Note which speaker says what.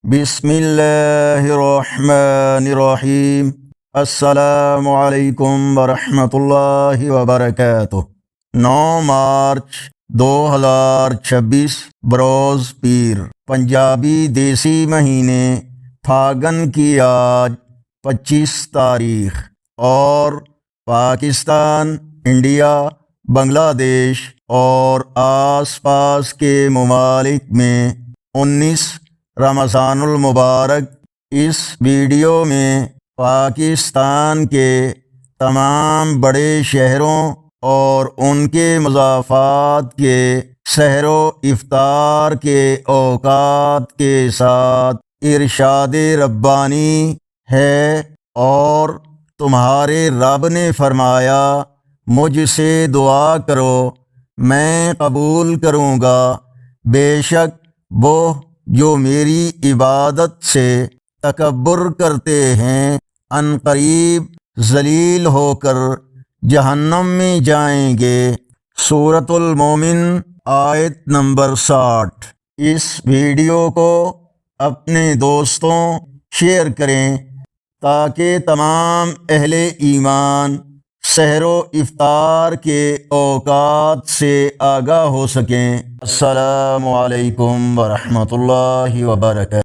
Speaker 1: بسم اللہ الرحمن الرحیم۔ السلام علیکم ورحمۃ اللہ وبرکاتہ۔ 9 مارچ 2026 بروز پیر، پنجابی دیسی مہینے پھاگن کی آج 25 تاریخ اور پاکستان، انڈیا، بنگلہ دیش اور آس پاس کے ممالک میں 19 رمضان المبارک۔ اس ویڈیو میں پاکستان کے تمام بڑے شہروں اور ان کے مضافات کے سحر و افطار کے اوقات کے ساتھ ارشاد ربانی ہے، اور تمہارے رب نے فرمایا مجھ سے دعا کرو میں قبول کروں گا، بے شک وہ جو میری عبادت سے تکبر کرتے ہیں ان قریب ذلیل ہو کر جہنم میں جائیں گے۔ سورۃ المومن آیت نمبر 60۔ اس ویڈیو کو اپنے دوستوں شیئر کریں تاکہ تمام اہل ایمان سحر و افطار کے اوقات سے آگاہ ہو سکیں۔ السلام علیکم ورحمۃ اللہ وبرکاتہ۔